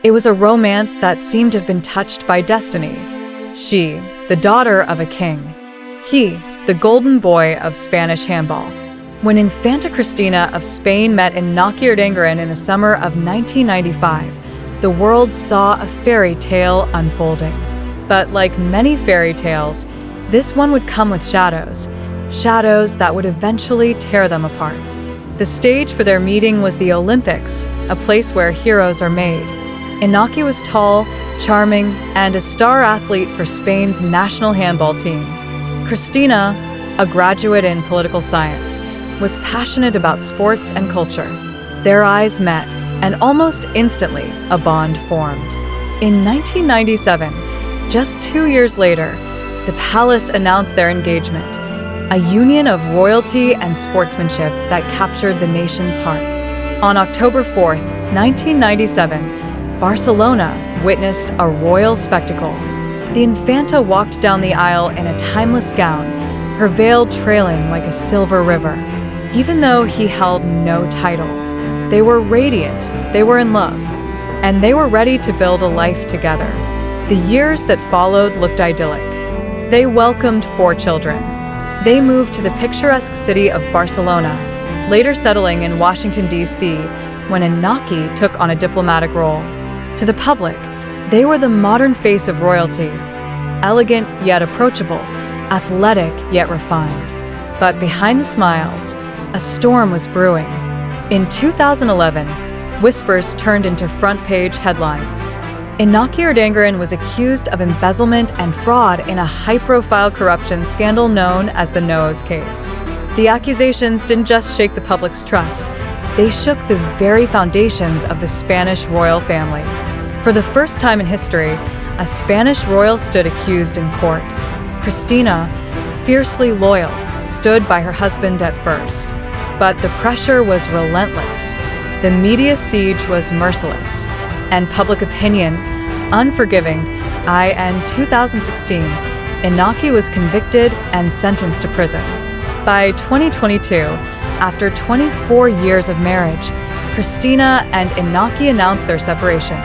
It was a romance that seemed to have been touched by destiny. She, the daughter of a king. He, the golden boy of Spanish handball. When Infanta Cristina of Spain met Iñaki Urdangarin in the summer of 1995, the world saw a fairy tale unfolding. But like many fairy tales, this one would come with shadows that would eventually tear them apart. The stage for their meeting was the Olympics, a place where heroes are made. Iñaki was tall, charming, and a star athlete for Spain's national handball team. Cristina, a graduate in political science, was passionate about sports and culture. Their eyes met, and almost instantly, a bond formed. In 1997, just 2 years later, the palace announced their engagement, a union of royalty and sportsmanship that captured the nation's heart. On October 4th, 1997, Barcelona witnessed a royal spectacle. The Infanta walked down the aisle in a timeless gown, her veil trailing like a silver river. Even though he held no title, they were radiant, they were in love, and they were ready to build a life together. The years that followed looked idyllic. They welcomed 4 children. They moved to the picturesque city of Barcelona, later settling in Washington, D.C., when Iñaki took on a diplomatic role. To the public, they were the modern face of royalty, elegant yet approachable, athletic yet refined. But behind the smiles, a storm was brewing. In 2011, whispers turned into front-page headlines. Iñaki Urdangarin was accused of embezzlement and fraud in a high-profile corruption scandal known as the Noah's case. The accusations didn't just shake the public's trust, they shook the very foundations of the Spanish royal family. For the first time in history, a Spanish royal stood accused in court. Cristina, fiercely loyal, stood by her husband at first. But the pressure was relentless. The media siege was merciless. And public opinion, unforgiving. In 2016, Iñaki was convicted and sentenced to prison. By 2022, after 24 years of marriage, Cristina and Iñaki announced their separation.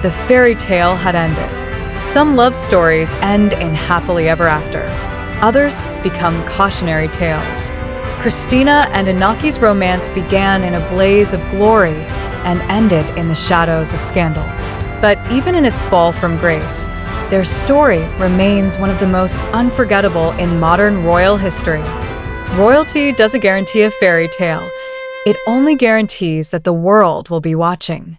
The fairy tale had ended. Some love stories end in happily ever after. Others become cautionary tales. Cristina and Iñaki's romance began in a blaze of glory and ended in the shadows of scandal. But even in its fall from grace, their story remains one of the most unforgettable in modern royal history. Royalty doesn't guarantee a fairy tale. It only guarantees that the world will be watching.